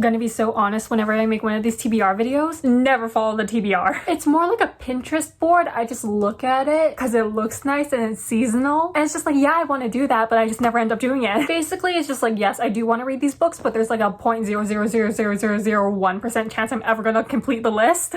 Gonna be so honest, whenever I make one of these TBR videos, never follow the TBR. It's more like a Pinterest board. I just look at it because it looks nice and it's seasonal. And it's just like, yeah, I want to do that, but I just never end up doing it. Basically, it's just like, yes, I do want to read these books, but there's like a 0.0000001% chance I'm ever gonna complete the list.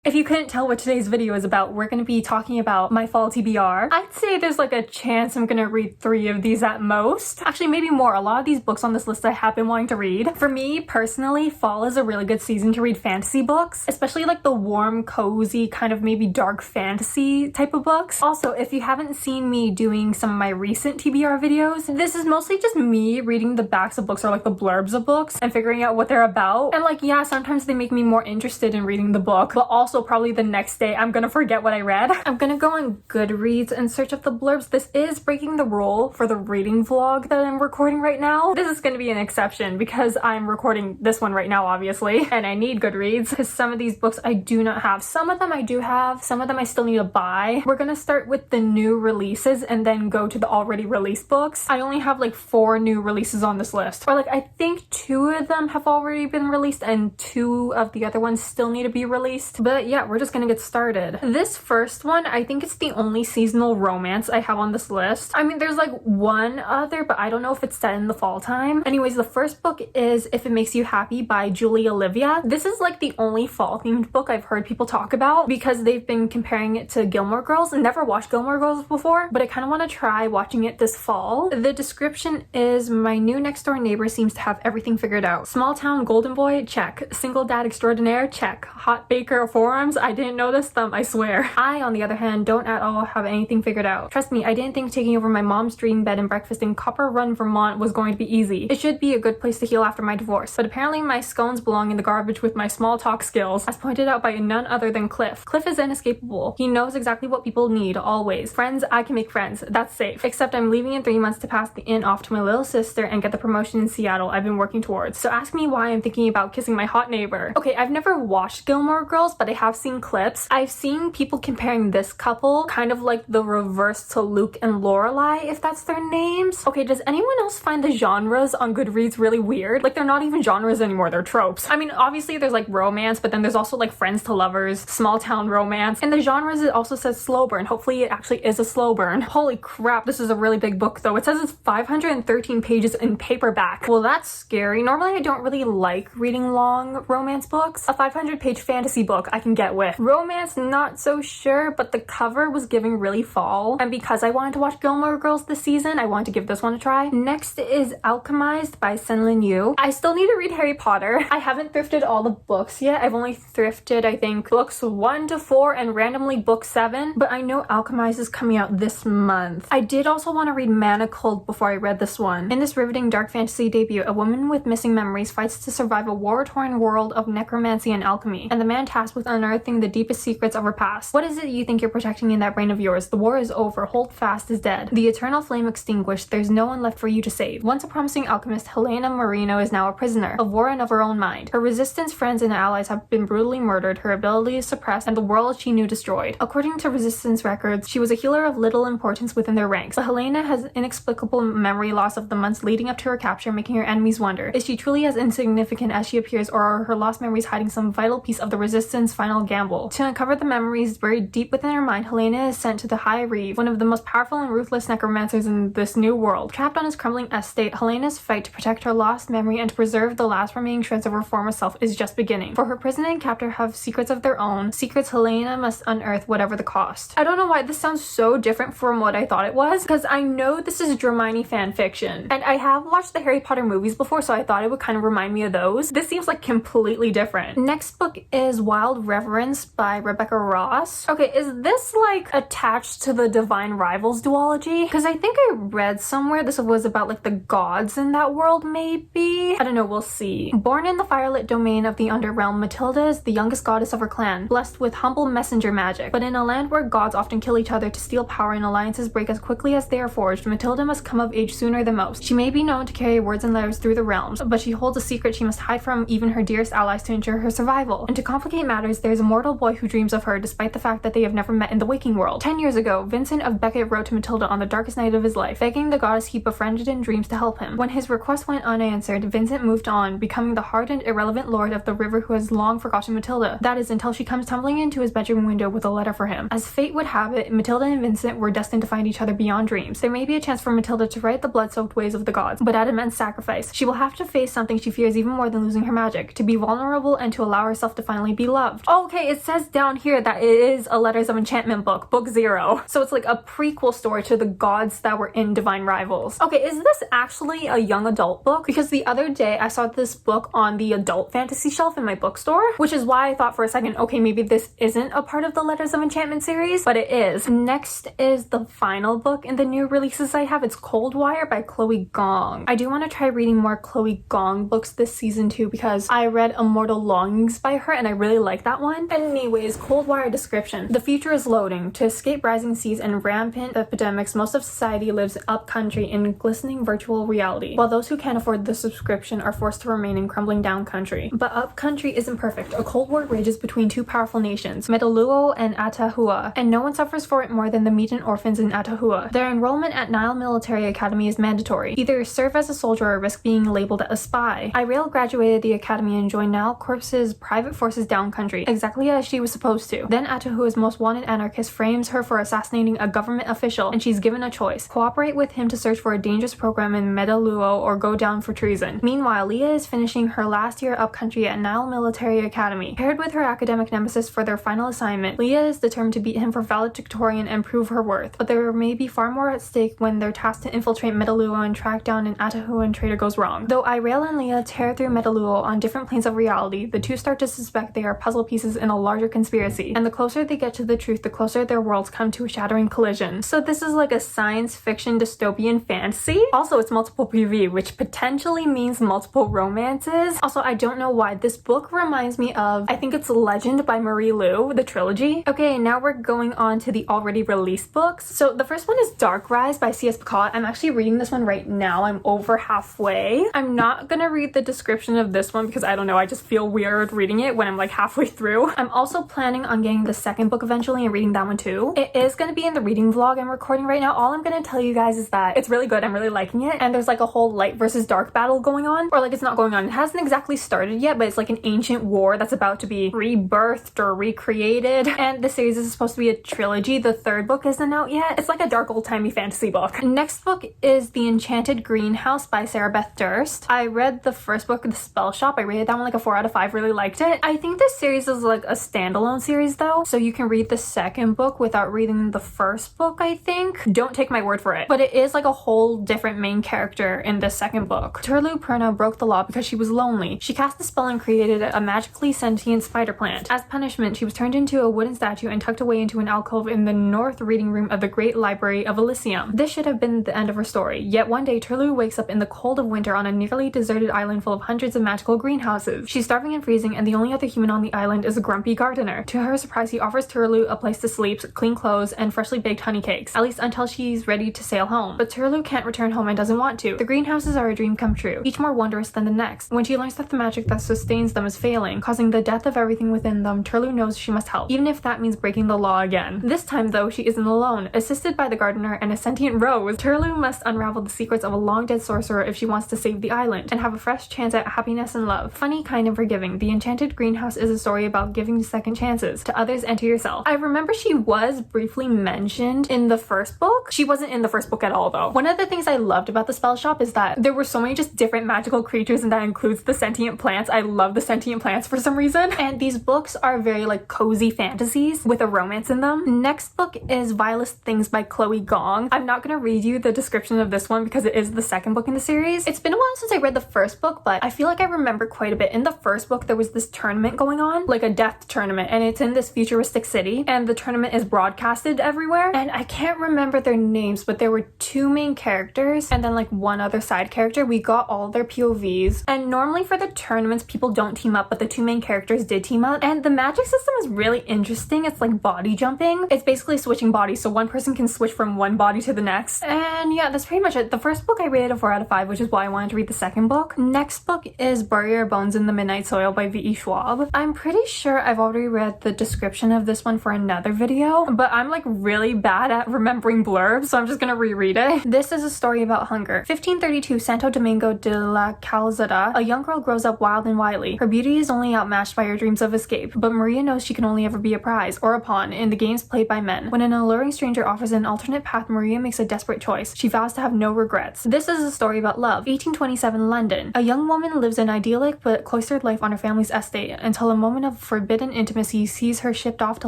If you couldn't tell what today's video is about, we're going to be talking about my fall TBR. I'd say there's like a chance I'm going to read 3 of these at most. Actually, maybe more. A lot of these books on this list I have been wanting to read. For me, personally, fall is a really good season to read fantasy books, especially like the warm, cozy, kind of maybe dark fantasy type of books. Also, if you haven't seen me doing some of my recent TBR videos, this is mostly just me reading the backs of books or like the blurbs of books and figuring out what they're about. And like, yeah, sometimes they make me more interested in reading the book, but also probably the next day I'm gonna forget what I read. I'm gonna go on Goodreads and search up the blurbs. This is breaking the rule for the reading vlog that I'm recording right now. This is gonna be an exception because I'm recording this one right now, obviously, and I need Goodreads because some of these books I do not have. Some of them I do have, some of them I still need to buy. We're gonna start with the new releases and then go to the already released books. I only have like 4 new releases on this list, or like I think 2 of them have already been released and 2 of the other ones still need to be released. But yeah, we're just gonna get started. This first one, I think it's the only seasonal romance I have on this list. I mean, there's like one other, but I don't know if it's set in the fall time. Anyways, the first book is If It Makes You Happy by Julie Olivia. This is like the only fall themed book I've heard people talk about because they've been comparing it to Gilmore Girls. I never watched Gilmore Girls before, but I kind of want to try watching it this fall. The description is, my new next door neighbor seems to have everything figured out. Small town golden boy, check. Single dad extraordinaire, check. Hot baker of forums, I didn't notice them, I swear. I, on the other hand, don't at all have anything figured out. Trust me, I didn't think taking over my mom's dream bed and breakfast in Copper Run, Vermont was going to be easy. It should be a good place to heal after my divorce, but apparently my scones belong in the garbage with my small talk skills, as pointed out by none other than Cliff. Cliff is inescapable. He knows exactly what people need, always. Friends, I can make friends. That's safe. Except I'm leaving in 3 months to pass the inn off to my little sister and get the promotion in Seattle I've been working towards. So ask me why I'm thinking about kissing my hot neighbor. Okay, I've never watched Gilmore Girls, but I have seen clips. I've seen people comparing this couple kind of like the reverse to Luke and Lorelai, if that's their names. Okay, does anyone else find the genres on Goodreads really weird? Like, they're not even genres anymore, they're tropes. I mean, obviously there's like romance, but then there's also like friends to lovers, small town romance, and the genres, it also says slow burn. Hopefully it actually is a slow burn. Holy crap, this is a really big book though. It says it's 513 pages in paperback. Well, that's scary. Normally I don't really like reading long romance books. A 500-page fantasy book I can get with. Romance, not so sure, but the cover was giving really fall, and because I wanted to watch Gilmore Girls this season, I wanted to give this one a try. Next is Alchemized by Senlin Yu. I still need to read Harry Potter. I haven't thrifted all the books yet. I've only thrifted, I think, books 1 to 4 and randomly book 7, but I know Alchemized is coming out this month. I did also want to read Manacled before I read this one. In this riveting dark fantasy debut, a woman with missing memories fights to survive a war-torn world of necromancy and alchemy, and the man tasked with unearthing the deepest secrets of her past. What is it you think you're protecting in that brain of yours? The war is over. Holdfast is dead. The eternal flame extinguished. There's no one left for you to save. Once a promising alchemist, Helena Marino is now a prisoner, a warren of her own mind. Her resistance friends and allies have been brutally murdered, her abilities suppressed, and the world she knew destroyed. According to resistance records, she was a healer of little importance within their ranks, but Helena has inexplicable memory loss of the months leading up to her capture, making her enemies wonder, is she truly as insignificant as she appears, or are her lost memories hiding some vital piece of the resistance final gamble? To uncover the memories buried deep within her mind, Helena is sent to the High Reeve, one of the most powerful and ruthless necromancers in this new world. Trapped on his crumbling estate, Helena's fight to protect her lost memory and to preserve the last remaining shreds of her former self is just beginning. For her prisoner and captor have secrets of their own, secrets Helena must unearth whatever the cost. I don't know why this sounds so different from what I thought it was, because I know this is Hermione fan fiction, and I have watched the Harry Potter movies before, so I thought it would kind of remind me of those. This seems like completely different. Next book is Wild Reverence by Rebecca Ross. Okay, is this like attached to the Divine Rivals duology? Because I think I read somewhere this was about like the gods in that world, maybe? I don't know, we'll see. Born in the firelit domain of the Underrealm, Matilda is the youngest goddess of her clan, blessed with humble messenger magic. But in a land where gods often kill each other to steal power and alliances break as quickly as they are forged, Matilda must come of age sooner than most. She may be known to carry words and letters through the realms, but she holds a secret she must hide from even her dearest allies to ensure her survival. And to complicate matters, says there's a mortal boy who dreams of her despite the fact that they have never met in the waking world. 10 years ago, Vincent of Beckett wrote to Matilda on the darkest night of his life, begging the goddess he befriended in dreams to help him. When his request went unanswered, Vincent moved on, becoming the hardened, irrelevant lord of the river who has long forgotten Matilda. That is until she comes tumbling into his bedroom window with a letter for him. As fate would have it, Matilda and Vincent were destined to find each other beyond dreams. There may be a chance for Matilda to right the blood-soaked ways of the gods, but at immense sacrifice. She will have to face something she fears even more than losing her magic, to be vulnerable and to allow herself to finally be loved. Okay, it says down here that it is a Letters of Enchantment book, book 0. So it's like a prequel story to the gods that were in Divine Rivals. Okay, is this actually a young adult book? Because the other day I saw this book on the adult fantasy shelf in my bookstore, which is why I thought for a second, okay, maybe this isn't a part of the Letters of Enchantment series, but it is. Next is the final book in the new releases I have. It's Cold Wire by Chloe Gong. I do want to try reading more Chloe Gong books this season too, because I read Immortal Longings by her and I really like that one. Anyways, Cold Wire description. The future is loading. To escape rising seas and rampant epidemics, most of society lives up country in glistening virtual reality, while those who can't afford the subscription are forced to remain in crumbling down country. But up country isn't perfect. A cold war rages between two powerful nations, Metalluo and Atahua, and no one suffers for it more than the mutant orphans in Atahua. Their enrollment at Nile Military Academy is mandatory. Either serve as a soldier or risk being labeled a spy. Irael graduated the academy and joined Nile Corps's private forces down country, exactly as she was supposed to. Then Atahua's most wanted anarchist frames her for assassinating a government official, and she's given a choice: cooperate with him to search for a dangerous program in Metalluo or go down for treason. Meanwhile, Leah is finishing her last year upcountry at Nile Military Academy. Paired with her academic nemesis for their final assignment, Leah is determined to beat him for valedictorian and prove her worth. But there may be far more at stake when they're tasked to infiltrate Metalluo and track down an Atahuan traitor goes wrong. Though Irael and Leah tear through Metalluo on different planes of reality, the two start to suspect they are puzzle pieces in a larger conspiracy. And the closer they get to the truth, the closer their worlds come to a shattering collision. So this is like a science fiction dystopian fantasy. Also, it's multiple PV, which potentially means multiple romances. Also, I don't know why. This book reminds me of, I think it's Legend by Marie Lu, the trilogy. Okay, now we're going on to the already released books. So the first one is Dark Rise by C.S. Picot. I'm actually reading this one right now. I'm over halfway. I'm not gonna read the description of this one because I don't know, I just feel weird reading it when I'm like halfway through. I'm also planning on getting the second book eventually and reading that one too. It is gonna be in the reading vlog I'm recording right now. All I'm gonna tell you guys is that it's really good. I'm really liking it. And there's like a whole light versus dark battle going on. Or like it's not going on. It hasn't exactly started yet, but it's like an ancient war that's about to be rebirthed or recreated. And the series is supposed to be a trilogy. The third book isn't out yet. It's like a dark old-timey fantasy book. Next book is The Enchanted Greenhouse by Sarah Beth Durst. I read the first book, The Spell Shop. I rated that one like a 4 out of 5. Really liked it. I think this series is like a standalone series though, so you can read the second book without reading the first book, I think. Don't take my word for it. But it is like a whole different main character in the second book. Turlu Perna broke the law because she was lonely. She cast a spell and created a magically sentient spider plant. As punishment, she was turned into a wooden statue and tucked away into an alcove in the north reading room of the Great Library of Elysium. This should have been the end of her story. Yet one day, Turlu wakes up in the cold of winter on a nearly deserted island full of hundreds of magical greenhouses. She's starving and freezing, and the only other human on the island is a grumpy gardener. To her surprise, he offers Turlu a place to sleep, clean clothes, and freshly baked honey cakes, at least until she's ready to sail home. But Turlu can't return home and doesn't want to. The greenhouses are a dream come true, each more wondrous than the next. When she learns that the magic that sustains them is failing, causing the death of everything within them, Turlu knows she must help, even if that means breaking the law again. This time, though, she isn't alone. Assisted by the gardener and a sentient rose, Turlu must unravel the secrets of a long-dead sorcerer if she wants to save the island, and have a fresh chance at happiness and love. Funny, kind, and forgiving, The Enchanted Greenhouse is a story about giving second chances to others and to yourself. I remember she was briefly mentioned in the first book. She wasn't in the first book at all, though. One of the things I loved about the spell shop is that there were so many just different magical creatures, and that includes the sentient plants. I love the sentient plants for some reason. And these books are very like cozy fantasies with a romance in them. Next book is Vilest Things by Chloe Gong. I'm not gonna read you the description of this one because it is the second book in the series. It's been a while since I read the first book, but I feel like I remember quite a bit. In the first book, there was this tournament going on, like a death tournament, and it's in this futuristic city, and the tournament is broadcasted everywhere. And I can't remember their names, but there were two main characters and then like one other side character. We got all their POVs, and normally for the tournaments, people don't team up, but the two main characters did team up. And the magic system is really interesting. It's like body jumping. It's basically switching bodies, so one person can switch from one body to the next. And yeah, that's pretty much it. The first book I rated a 4 out of 5, which is why I wanted to read the second book. Next book is Bury Your Bones in the Midnight Soil by V.E. Schwab. I'm pretty sure I've already read the description of this one for another video, but I'm like really bad at remembering blurbs, so I'm just gonna reread it. This is a story about hunger. 1532, Santo Domingo de la Calzada. A young girl grows up wild and wily. Her beauty is only outmatched by her dreams of escape, but Maria knows she can only ever be a prize, or a pawn, in the games played by men. When an alluring stranger offers an alternate path, Maria makes a desperate choice. She vows to have no regrets. This is a story about love. 1827, London. A young woman lives an idyllic but cloistered life on her family's estate until a moment of forbidden intimacy sees her shipped off to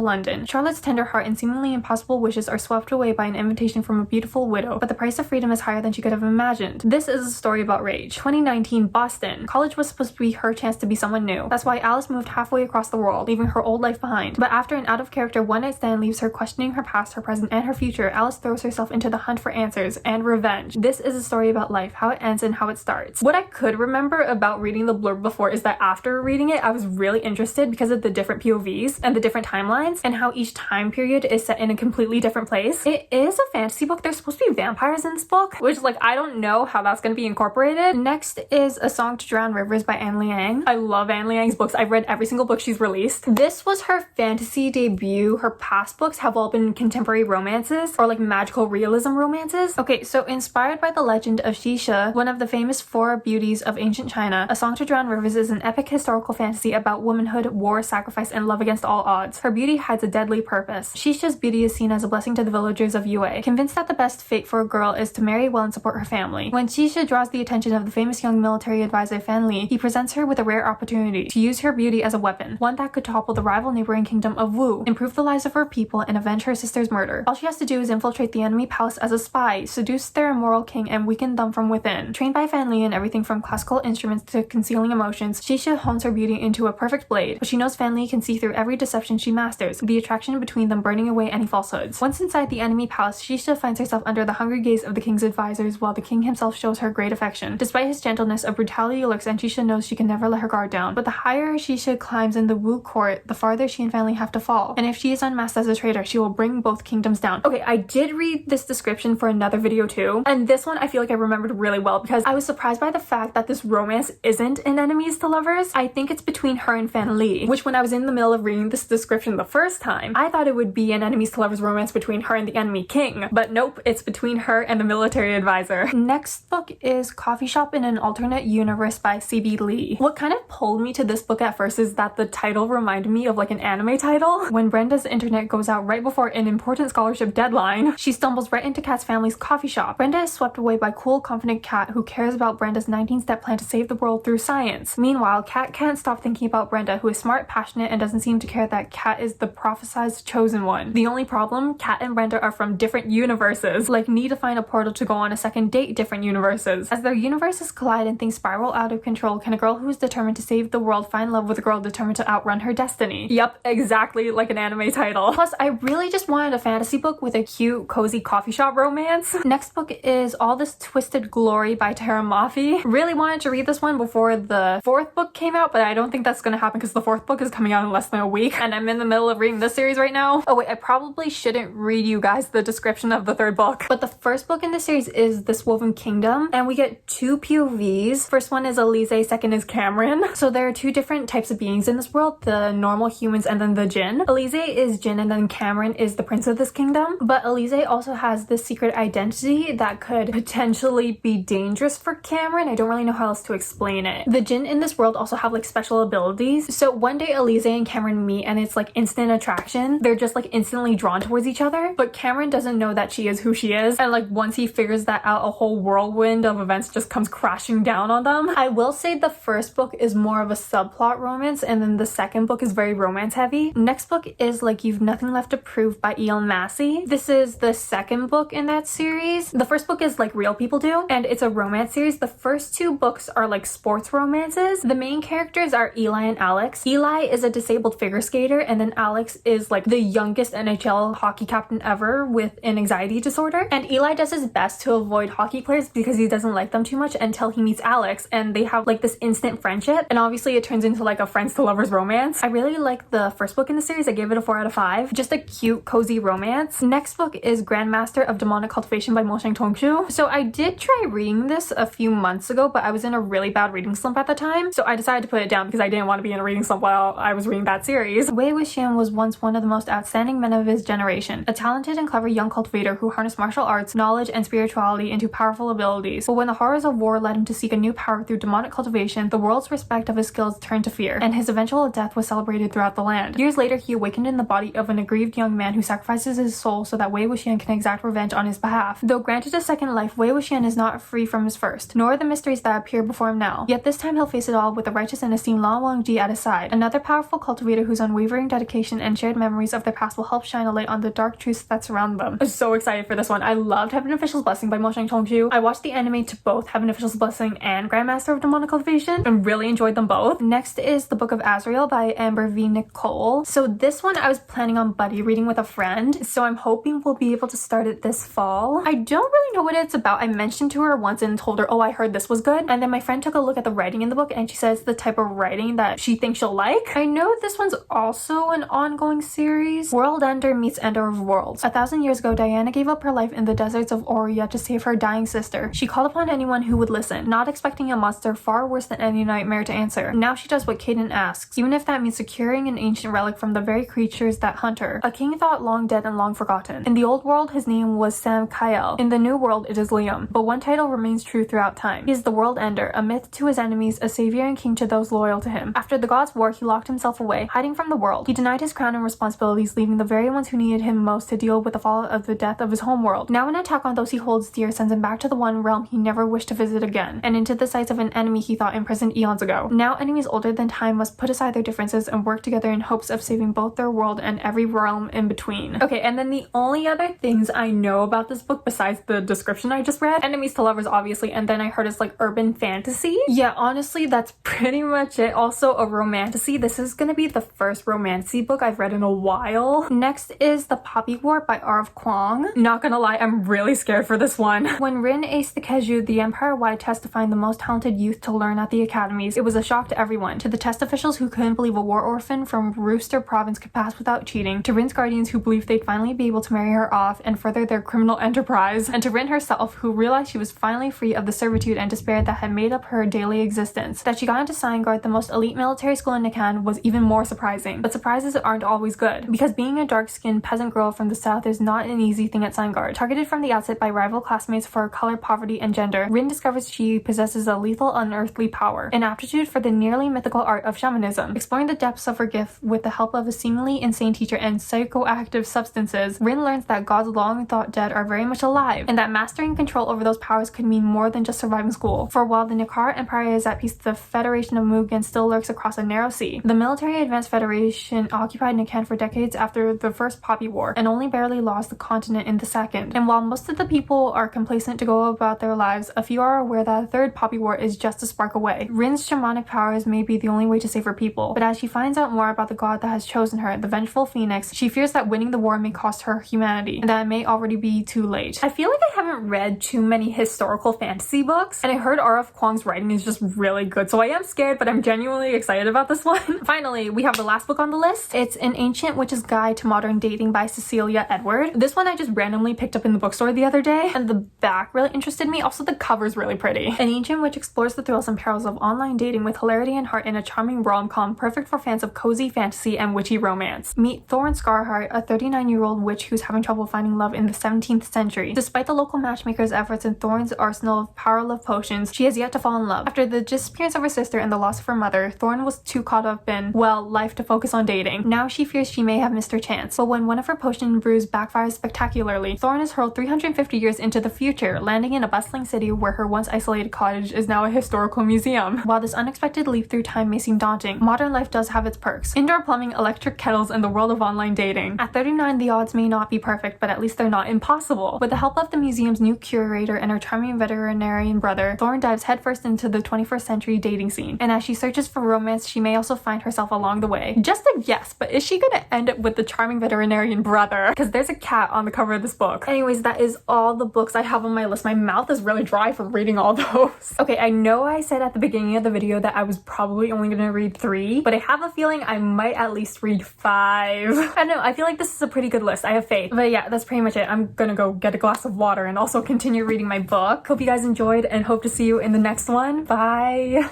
London. Charlotte's tender heart and seemingly impossible wishes are swept away by an invitation from a beautiful widow, but the price of freedom is higher than she could have imagined. This is a story about rage. 2019, Boston. College was supposed to be her chance to be someone new. That's why Alice moved halfway across the world, leaving her old life behind. But after an out-of-character one-night stand leaves her questioning her past, her present, and her future, Alice throws herself into the hunt for answers and revenge. This is a story about life, how it ends and how it starts. What I could remember about reading the blurb before is that after reading it, I was really interested because of the different POVs and the different timelines and how each time period is set in a completely different place. It is a fantasy book. There's supposed to be vampires in this book, which like I don't know how that's going to be incorporated. Next is A Song to Drown Rivers by Anne Liang. I love Anne Liang's books. I've read every single book she's released. This was her fantasy debut. Her past books have all been contemporary romances or like magical realism romances. Okay, so inspired by the legend of Shisha, one of the famous four beauties of ancient China, A Song to Drown Rivers is an epic historical fantasy about womanhood, war, sacrifice, and love against all odds. Her beauty hides a deadly purpose. Shisha's beauty is seen as a blessing to the villagers of Yue, convinced that the best fate for a girl is to marry well and support her family. When Shisha draws the attention of the famous young military advisor Fan Li, he presents her with a rare opportunity to use her beauty as a weapon, one that could topple the rival neighboring kingdom of Wu, improve the lives of her people, and avenge her sister's murder. All she has to do is infiltrate the enemy palace as a spy, seduce their immoral king, and weaken them from within. Trained by Fan Li in everything from classical instruments to concealing emotions, Shisha hones her beauty into a perfect blade, but she knows Fan Li can see through every deception she masters, the attraction between them burning away any falsehoods. Once inside the enemy palace, Shisha finds herself under the hungry gaze of the king's advisors while the king himself shows her great affection. Despite his gentleness, a brutality lurks and Shisha knows she can never let her guard down. But the higher Shisha climbs in the Wu court, the farther she and Fan Li have to fall. And if she is unmasked as a traitor, she will bring both kingdoms down. Okay, I did read this description for another video too, and this one I feel like I remembered really well because I was surprised by the fact that this romance isn't an enemies to lovers. I think it's between her and Fan Li, which when I was in the middle of reading this description the first time, I thought it would be an enemies to lovers romance between her and the enemy king, but nope, it's between her and the military advisor. Next book is Coffee Shop in an Alternate Universe by C.B. Lee. What kind of pulled me to this book at first is that the title reminded me of like an anime title. When Brenda's internet goes out right before an important scholarship deadline, she stumbles right into Kat's family's coffee shop. Brenda is swept away by cool, confident Kat, who cares about Brenda's 19-step plan to save the world through science. Meanwhile, Kat can't stop thinking about Brenda, who is smart, passionate, and doesn't seem to care that Kat is the prophesized chosen one. The only problem, Kat and Brenda are from different universes, like need to find a portal to go on a second date different universes. As their universes collide and things spiral out of control, can a girl who is determined to save the world find love with a girl determined to outrun her destiny? Yep, exactly like an anime title. Plus, I really just wanted a fantasy book with a cute, cozy coffee shop romance. Next book is All This Twisted Glory by Tara Mafi. Really wanted to read this one before the fourth book came out, but I don't think that's gonna happen because the fourth book is coming out in less than a week, and I'm in the middle of reading this series right now. Oh wait, I probably shouldn't read you guys the description of the third book, but the first book in this series is This Woven Kingdom, and we get two POVs. First one is Elise, second is Cameron. So there are two different types of beings in this world, the normal humans and then the Jinn. Elise is Jinn and then Cameron is the prince of this kingdom, but Elise also has this secret identity that could potentially be dangerous for Cameron. I don't really know how else to explain it. The Jinn in this world also have like special abilities. So one day Elise and Cameron meet and it's like instant attraction. They're just like instantly drawn towards each other, but Cameron doesn't know that she is who she is, and like once he figures that out, a whole whirlwind of events just comes crashing down on them. I will say the first book is more of a subplot romance, and then the second book is very romance heavy. Next book is Like You've Nothing Left to Prove by E.L. Massey. This is the second book in that series. The first book is Like Real People Do, and it's a romance series. The first two books are like sports romances. The main characters are Eli and Alex. Eli is a disabled figure skater, and then Alex is like the youngest NHL hockey captain ever with an anxiety disorder. And Eli does his best to avoid hockey players because he doesn't like them too much until he meets Alex, and they have like this instant friendship, and obviously it turns into like a friends to lovers romance. I really like the first book in the series. I gave it a 4 out of 5. Just a cute, cozy romance. Next book is Grandmaster of Demonic Cultivation by Mo Shang Tongshu. So I did try reading this a few months ago, but I was in a really bad reading slump at the time, so I decided to put it down because I didn't want to be in a reading slump while while I was reading that series. Wei Wuxian was once one of the most outstanding men of his generation, a talented and clever young cultivator who harnessed martial arts, knowledge, and spirituality into powerful abilities. But when the horrors of war led him to seek a new power through demonic cultivation, the world's respect of his skills turned to fear, and his eventual death was celebrated throughout the land. Years later, he awakened in the body of an aggrieved young man who sacrifices his soul so that Wei Wuxian can exact revenge on his behalf. Though granted a second life, Wei Wuxian is not free from his first, nor the mysteries that appear before him now. Yet this time he'll face it all with the righteous and esteemed Lan Wangji at his side, another powerful cultivator whose unwavering dedication and shared memories of their past will help shine a light on the dark truths that surround them. I'm so excited for this one. I loved Heaven Official's Blessing by Mo Shang-Chong-Chu. I watched the anime to both Heaven Official's Blessing and Grandmaster of Demonic Cultivation and really enjoyed them both. Next is The Book of Azrael by Amber V. Nicole. So this one I was planning on buddy reading with a friend, so I'm hoping we'll be able to start it this fall. I don't really know what it's about. I mentioned to her once and told her, oh, I heard this was good, and then my friend took a look at the writing in the book and she says the type of writing that she thinks she'll like. I know this one's also an ongoing series. World Ender meets Ender of Worlds. 1,000 years ago, Diana gave up her life in the deserts of Oria to save her dying sister. She called upon anyone who would listen, not expecting a monster far worse than any nightmare to answer. Now she does what Caden asks, even if that means securing an ancient relic from the very creatures that hunt her. A king thought long dead and long forgotten. In the old world, his name was Sam Kyle. In the new world, it is Liam. But one title remains true throughout time. He is the World Ender, a myth to his enemies, a savior and king to those loyal to him. After the gods' war, he locked himself away, hiding from the world. He denied his crown and responsibilities, leaving the very ones who needed him most to deal with the fallout of the death of his homeworld. Now an attack on those he holds dear sends him back to the one realm he never wished to visit again, and into the sights of an enemy he thought imprisoned eons ago. Now enemies older than time must put aside their differences and work together in hopes of saving both their world and every realm in between. Okay, and then the only other things I know about this book besides the description I just read, enemies to lovers obviously, and then I heard it's like urban fantasy. Yeah, honestly, that's pretty much it. Also a romantasy. This is gonna be the first romantasy book I've read in a while. Next is The Poppy War by R.F. Kuang. Not gonna lie, I'm really scared for this one. When Rin aced the Keju, the empire-wide test to find the most talented youth to learn at the academies, it was a shock to everyone. To the test officials who couldn't believe a war orphan from Rooster Province could pass without cheating, to Rin's guardians who believed they'd finally be able to marry her off and further their criminal enterprise, and to Rin herself who realized she was finally free of the servitude and despair that had made up her daily existence. That she got into Signgard, the most elite military school in Nikan, was even more surprising. But surprises aren't always good, because being a dark-skinned peasant girl from the south is not an easy thing at Signgard. Targeted from the outset by rival classmates for color, poverty, and gender, Rin discovers she possesses a lethal, unearthly power, an aptitude for the nearly mythical art of shamanism. Exploring the depths of her gift with the help of a seemingly insane teacher and psychoactive substances, Rin learns that gods long thought dead are very much alive, and that mastering control over those powers could mean more than just surviving school. For while the Nikara Empire is at peace, the Federation of Mugen still lurks across a narrow sea. The military advanced Federation occupied Nikan for decades after the First Poppy War, and only barely lost the continent in the second. And while most of the people are complacent to go about their lives, a few are aware that a third Poppy War is just a spark away. Rin's shamanic powers may be the only way to save her people, but as she finds out more about the god that has chosen her, the vengeful Phoenix, she fears that winning the war may cost her humanity, and that it may already be too late. I feel like I haven't read too many historical fantasy books, and I heard R.F. Kuang's writing is just really good, so I am scared, but I'm genuinely excited about this one. Finally, we have the last book on the list. It's An Ancient Witch's Guide to Modern Dating by Cecilia Edward. This one I just randomly picked up in the bookstore the other day, and the back really interested me. Also, the cover's really pretty. An Ancient Witch explores the thrills and perils of online dating with hilarity and heart in a charming rom-com perfect for fans of cozy fantasy and witchy romance. Meet Thorn Scarheart, a 39-year-old witch who's having trouble finding love in the 17th century. Despite the local matchmaker's efforts and Thorn's arsenal of power love potions, she has yet to fall in love. After the disappearance of her sister and the loss of her mother, Thorn was too caught up in, well, life to focus on dating. Now she fears she may have missed her chance. But when one of her potion brews backfires spectacularly, Thorn is hurled 350 years into the future, landing in a bustling city where her once isolated cottage is now a historical museum. While this unexpected leap through time may seem daunting, modern life does have its perks. Indoor plumbing, electric kettles, and the world of online dating. At 39, the odds may not be perfect, but at least they're not impossible. With the help of the museum's new curator and her charming veterinarian brother, Thorn dives headfirst into the 21st century dating scene. And as she searches for romance, she may also find herself along the way. Just a guess, but is she gonna end up with the charming veterinarian brother? Because there's a cat on the cover of this book. Anyways, that is all the books I have on my list. My mouth is really dry from reading all those. Okay, I know I said at the beginning of the video that I was probably only gonna read 3, but I have a feeling I might at least read 5. I don't know, I feel like this is a pretty good list. I have faith. But yeah, that's pretty much it. I'm gonna go get a glass of water and also continue reading my book. Hope you guys enjoyed and hope to see you in the next one. Bye!